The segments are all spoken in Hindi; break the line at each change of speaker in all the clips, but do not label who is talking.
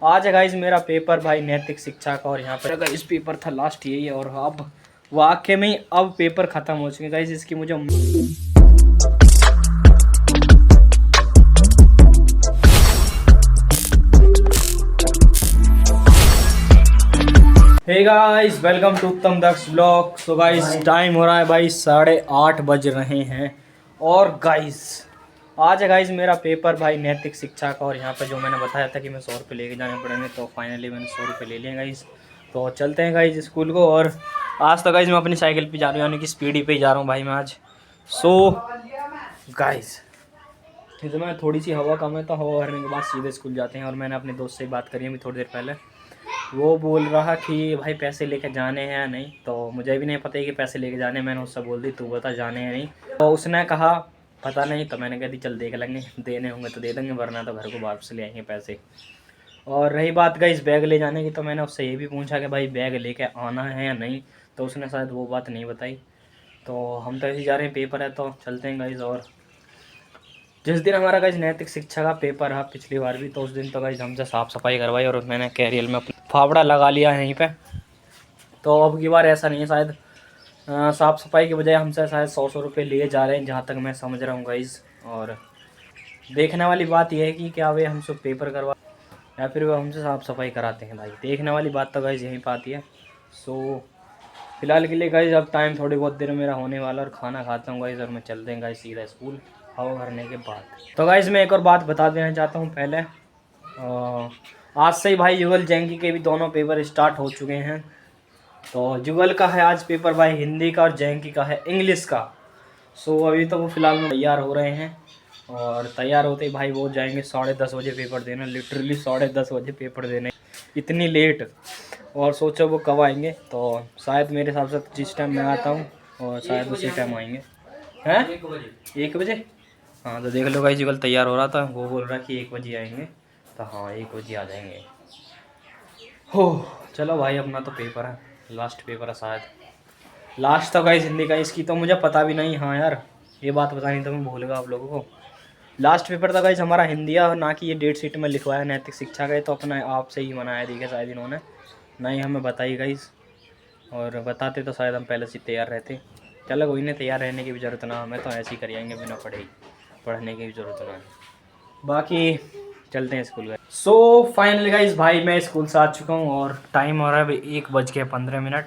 आज है गाइज मेरा पेपर भाई नैतिक शिक्षा का। और यहाँ पर गाइज पेपर था लास्ट यही। और अब वाकई में अब पेपर खत्म हो चुके गाइज। इसकी मुझे हे गाइस, वेलकम टू उत्तम दक्ष ब्लॉग। सो गाइस टाइम हो रहा है भाई 8:30 बज रहे हैं। और गाइस आज है गाइस मेरा पेपर भाई नैतिक शिक्षा का। और यहाँ पर जो मैंने बताया था कि मैं 100 रुपये लेके जाने पड़ेंगे, तो फाइनली मैंने 100 रुपये ले लिए गाइस। तो चलते हैं गाइस स्कूल को। और आज तो गाइस मैं अपनी साइकिल पे जा रहा हूँ, यानी कि स्पीडी पे ही जा रहा हूँ भाई मैं आज। सो गाइस इसमें थोड़ी सी हवा कम है, तो हवा भरने के बाद सीधे स्कूल जाते हैं। और मैंने अपने दोस्त से बात करी अभी थोड़ी देर पहले। वो बोल रहा कि भाई पैसे लेके जाने हैं या नहीं, तो मुझे भी नहीं पता है कि पैसे लेके जाने हैं। मैंने उससे बोल दी तू बता जाने हैं नहीं, तो उसने कहा पता नहीं। तो मैंने कह दी चल देख लेंगे, देने होंगे तो दे देंगे, वरना तो घर को वापस ले आएंगे पैसे। और रही बात गई इस बैग ले जाने की, तो मैंने उससे ये भी पूछा कि भाई बैग लेके आना है या नहीं, तो उसने शायद वो बात नहीं बताई। तो हम तो ऐसे जा रहे हैं, पेपर है तो चलते हैं गाइज। और जिस दिन हमारा गाइज नैतिक शिक्षा का पेपर है पिछली बार भी, तो उस दिन तो गाइज हमसे साफ़ सफाई करवाई और मैंने कैरियर में अपना फावड़ा लगा लिया है यहीं पे। तो अब की बार ऐसा नहीं है, शायद साफ़ सफाई के बजाय हमसे शायद 100 रुपये लिए जा रहे हैं, जहाँ तक मैं समझ रहा हूँ गाइज। और देखने वाली बात यह है कि क्या वे हमसे पेपर करवा या फिर वो हमसे साफ़ सफाई कराते हैं भाई। देखने वाली बात तो गाइज यहीं पर आती है। सो फिलहाल के लिए गाइज अब टाइम थोड़ी बहुत देर मेरा होने वाला, और खाना खाता हूँ गाइज, और मैं चलते हैं गाइज सीधा स्कूल हवा भरने के बाद। तो गाइज मैं एक और बात बता देना चाहता हूँ पहले। आज से ही भाई युगल जैंकी के भी दोनों पेपर स्टार्ट हो चुके हैं। तो जुगल का है आज पेपर भाई हिंदी का, और जैंकी का है इंग्लिश का। सो अभी तो वो फिलहाल में तैयार हो रहे हैं, और तैयार होते ही भाई वो जाएंगे 10:30 बजे पेपर देने। लिटरली 10:30 बजे पेपर देने, इतनी लेट। और सोचो वो कब आएंगे, तो शायद मेरे हिसाब से जिस टाइम मैं आता हूँ और शायद उसी टाइम आएंगे। हैं 1 बजे? हाँ तो देख लो भाई जुगल तैयार हो रहा था, वो बोल रहा कि 1 बजे आएंगे। तो हाँ 1 बजे आ जाएंगे। हो चलो भाई अपना तो पेपर है, लास्ट पेपर है शायद। लास्ट तो गाइस हिंदी का, इसकी तो मुझे पता भी नहीं। हाँ यार ये बात बतानी तो मैं भूल गया आप लोगों को। लास्ट पेपर था गाइस हमारा हिंदी है, ना कि ये डेट शीट में लिखवाया नैतिक शिक्षा का। तो अपना आप से ही मनाया दिया शायद इन्होंने, नहीं हमें बताई गाइस। और बताते तो शायद हम पहले से तैयार रहते। चलो कोई नहीं, तैयार रहने की भी ज़रूरत ना, हमें तो ऐसे ही कर आएंगे बिना पढ़ने की भी ज़रूरत ना है। बाकी चलते हैं स्कूल गए। सो फाइनली गाइस भाई मैं स्कूल से आ चुका हूँ, और टाइम हो रहा है अभी 1:15,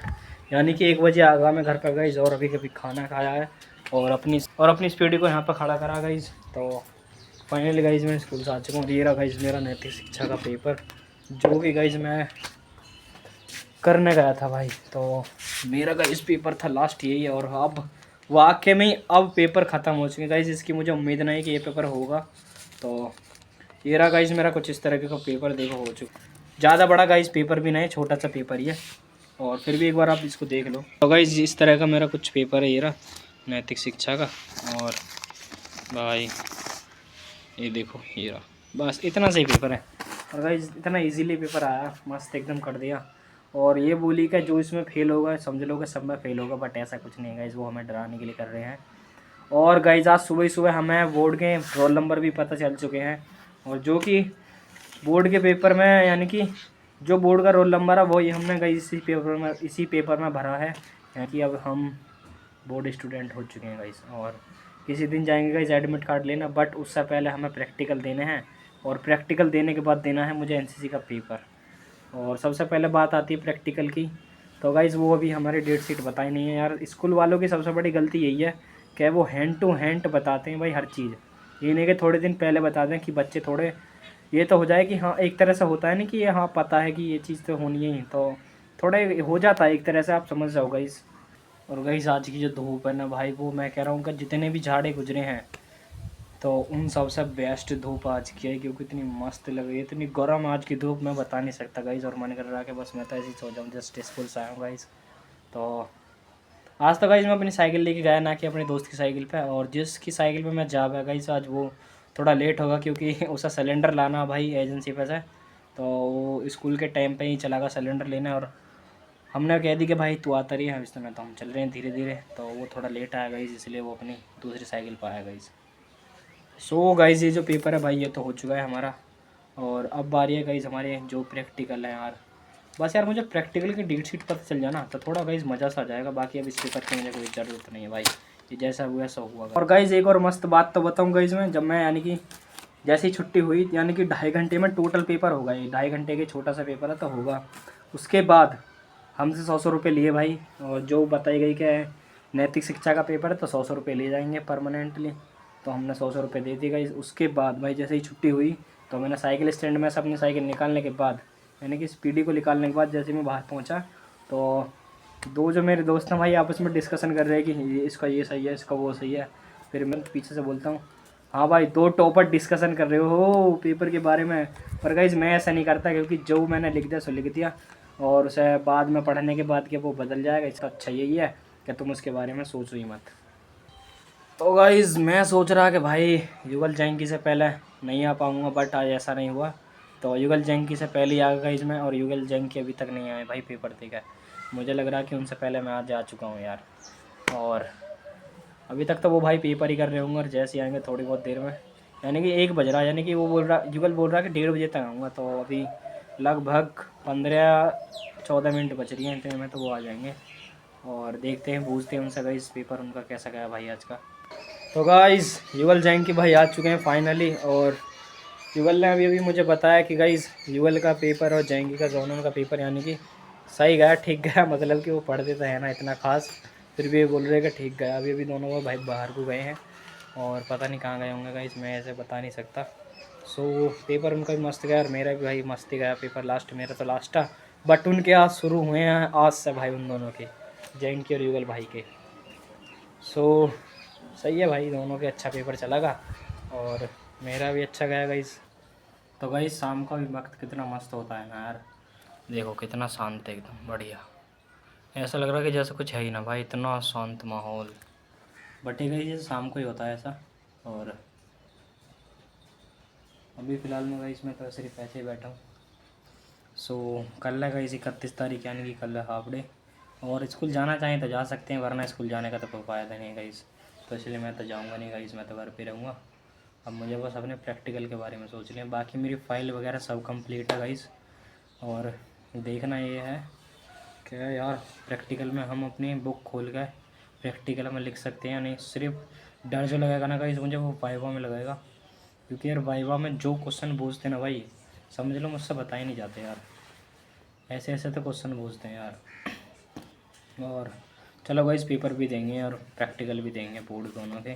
यानी कि 1 बजे आगा मैं घर पर गाइस। और अभी कभी खाना खाया है, और अपनी स्पीडी को यहाँ पर खड़ा करा गाइस। तो फाइनली गाइस मैं स्कूल से आ चुका हूँ। ये रहा गाइस मेरा नैतिक शिक्षा का पेपर, जो कि गाइस मैं करने गया था भाई। तो मेरा गाइस पेपर था लास्ट यही। और अब वाकई में अब पेपर ख़त्म हो चुके गाइस। इसकी मुझे उम्मीद नहीं कि ये पेपर होगा। तो ये रहा गाइस मेरा कुछ इस तरह का पेपर, देखो हो चुका। ज़्यादा बड़ा गाइस पेपर भी नहीं, छोटा सा पेपर ही है। और फिर भी एक बार आप इसको देख लो। तो गाइस इस तरह का मेरा कुछ पेपर है, ये रहा नैतिक शिक्षा का। और भाई ये देखो ये रहा, बस इतना सही पेपर है। और गाइस इतना इजीली पेपर आया, मस्त एकदम कर दिया। और ये बोली कि जो इसमें फेल होगा समझ लो कि सब में फेल होगा, बट ऐसा कुछ नहीं है गाइस, वो हमें डराने के लिए कर रहे हैं। और गाइस आज सुबह ही सुबह हमें बोर्ड के रोल नंबर भी पता चल चुके हैं, और जो कि बोर्ड के पेपर में, यानी कि जो बोर्ड का रोल नंबर है वही हमने गाइस इसी पेपर में भरा है। यानी कि अब हम बोर्ड स्टूडेंट हो चुके हैं गाइस। और किसी दिन जाएंगे गाइस एडमिट कार्ड लेना, बट उससे पहले हमें प्रैक्टिकल देने हैं। और प्रैक्टिकल देने के बाद देना है मुझे एनसीसी का पेपर। और सबसे पहले बात आती है प्रैक्टिकल की। तो गाइज़ वो अभी हमारी डेट शीट बताई नहीं है यार। स्कूल वालों की सबसे बड़ी गलती यही है कि वो हैंड टू हैंड बताते हैं भाई हर चीज़। ये नहीं कि थोड़े दिन पहले बता दें कि बच्चे थोड़े ये तो हो जाए कि हाँ एक तरह से होता है ना कि ये हाँ पता है कि ये चीज़ तो होनी ही, तो थोड़े हो जाता है एक तरह से, आप समझ जाओ गाइज़। और गाइज़ आज की जो धूप है ना भाई, वो मैं कह रहा हूँ कि जितने भी झाड़े गुजरे हैं तो उन सबसे बेस्ट धूप आज की है, क्योंकि इतनी मस्त लग रही है। इतनी गर्म आज की धूप मैं बता नहीं सकता गाइज़। और मन कर रहा है कि बस मैं तो ऐसे ही सो जाऊँ, जस्ट स्कूल से आया हूँ गाइज़। तो आज तो गाइज़ मैं अपनी साइकिल लेके गया, ना कि अपने दोस्त की साइकिल पे। और जिसकी साइकिल पे मैं जा पाया गाइज़ आज वो थोड़ा लेट होगा, क्योंकि उसे सिलेंडर लाना भाई एजेंसी पे से। तो वो स्कूल के टाइम पे ही चला गया सिलेंडर लेने, और हमने कह दी कि भाई तू आता रही है इस समय, तो हम चल रहे हैं धीरे धीरे। तो वो थोड़ा लेट आया गाइज़, इसलिए वो अपनी दूसरी साइकिल पर आया गाइज़। सो गाइज़ ये जो पेपर है भाई ये तो हो चुका है हमारा। और अब बारी है गाइस हमारे जो प्रैक्टिकल है यार। बस यार मुझे प्रैक्टिकल की डेट शीट पता चल जाना तो थोड़ा गाइस मज़ा सा आ जाएगा। बाकी अब इस पेपर की मुझे कोई ज़रूरत नहीं है भाई, ये जैसा हुआ ऐसा हुआ। और गाइस एक और मस्त बात तो बताऊँ गाइस मैं, जब मैं यानी कि जैसे ही छुट्टी हुई यानी कि 2.5 घंटे में टोटल पेपर होगा, ये 2.5 घंटे के छोटा सा पेपर है तो होगा। उसके बाद हमसे 100 रुपये लिए भाई, और जो बताई गई कि नैतिक शिक्षा का पेपर है तो 100 रुपये लिए जाएंगे परमानेंटली। तो हमने 100 रुपये दे दी गई। उसके बाद भाई जैसे ही छुट्टी हुई तो मैंने साइकिल स्टैंड में से अपनी साइकिल निकालने के बाद यानी कि स्पीडी को निकालने के बाद जैसे मैं बाहर पहुंचा तो दो जो मेरे दोस्त हैं भाई आपस में डिस्कशन कर रहे हैं कि इसका ये सही है, इसका वो सही है। फिर मैं पीछे से बोलता हूँ, हाँ भाई दो टॉपर डिस्कशन कर रहे हो पेपर के बारे में। पर गाइज मैं ऐसा नहीं करता, क्योंकि जो मैंने लिख दिया सो लिख दिया, और उसे बाद में पढ़ने के बाद कि वो बदल जाएगा। इसका अच्छा यही है कि तुम उसके बारे में सोचो ही मत। तो गाइज़ मैं सोच रहा कि भाई युगल जैंकी से पहले नहीं आ पाऊँगा, बट आज ऐसा नहीं हुआ। तो युगल जैंकी से पहले ही आ गया इसमें, और युगल जैंकी अभी तक नहीं आए भाई पेपर देकर। मुझे लग रहा है कि उनसे पहले मैं आज आ चुका हूँ यार। और अभी तक तो वो भाई पेपर ही कर रहे होंगे, और जैसे आएंगे थोड़ी बहुत देर में, यानी कि 1 बज रहा है, यानी कि वो बोल रहा युगल बोल रहा है कि 1:30 बजे तक आऊँगा। तो अभी लगभग 15-14 मिनट बच रही हैं, इतने में तो वो आ जाएंगे। और देखते हैं पूछते हैं उनसे गाइस पेपर उनका कैसा गया भाई आज का। तो गाइस युगल जैन के भाई आ चुके हैं फाइनली, और युगल ने अभी मुझे बताया कि गाइस युगल का पेपर और जैंगी का दोनों का पेपर यानी कि सही गया, ठीक गया। मतलब कि वो पढ़ते तो है ना इतना खास, फिर भी ये बोल रहे कि ठीक गया। अभी दोनों को भाई बाहर को गए हैं और पता नहीं कहाँ गए होंगे गाइस, मैं ऐसे बता नहीं सकता। सो पेपर उनका भी मस्त गया और मेरा भी भाई मस्त ही गया पेपर। लास्ट मेरा तो लास्ट था, बट उनके आज शुरू हुए हैं आज से भाई, उन दोनों के जैंकी और युगल भाई के। सो सही है भाई, दोनों के अच्छा पेपर चला गा और मेरा भी अच्छा गया गाइस। तो गाइस शाम का भी वक्त कितना मस्त होता है ना यार, देखो कितना शांत है एकदम बढ़िया। ऐसा लग रहा है कि जैसे कुछ है ही ना भाई, इतना शांत माहौल। बट ये गाइस जैसे शाम को ही होता है ऐसा। और अभी फ़िलहाल मैं गाइस में तो सिर्फ ऐसे ही बैठा हूँ। सो कल है गाइस 31 तारीख, यानी कि कल है हाफ डे। और स्कूल जाना चाहें तो जा सकते हैं, वरना स्कूल जाने का तो कोई फ़ायदा नहीं है गाइस। तो इसलिए मैं तो जाऊँगा नहीं गाइस, मैं तो घर पे रहूँगा। अब मुझे बस अपने प्रैक्टिकल के बारे में सोच लिया, बाकी मेरी फ़ाइल वगैरह सब कंप्लीट है गाइस। और देखना ये है कि यार प्रैक्टिकल में हम अपनी बुक खोल के प्रैक्टिकल में लिख सकते हैं या नहीं। सिर्फ डर जो लगेगा ना गाइस मुझे, वो वाइवा में लगेगा। क्योंकि यार वाइवा में जो क्वेश्चन पूछते हैं ना भाई, समझ लो मुझसे बता ही नहीं जाते यार, ऐसे ऐसे तो क्वेश्चन पूछते हैं यार। और चलो गाइस पेपर भी देंगे और प्रैक्टिकल भी देंगे, बोर्ड दोनों के।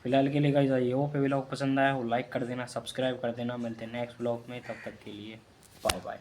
फिलहाल के लिए गाइस ये होप व्लॉग पसंद आया हो लाइक कर देना, सब्सक्राइब कर देना। मिलते हैं नेक्स्ट व्लॉग में, तब तक के लिए बाय बाय।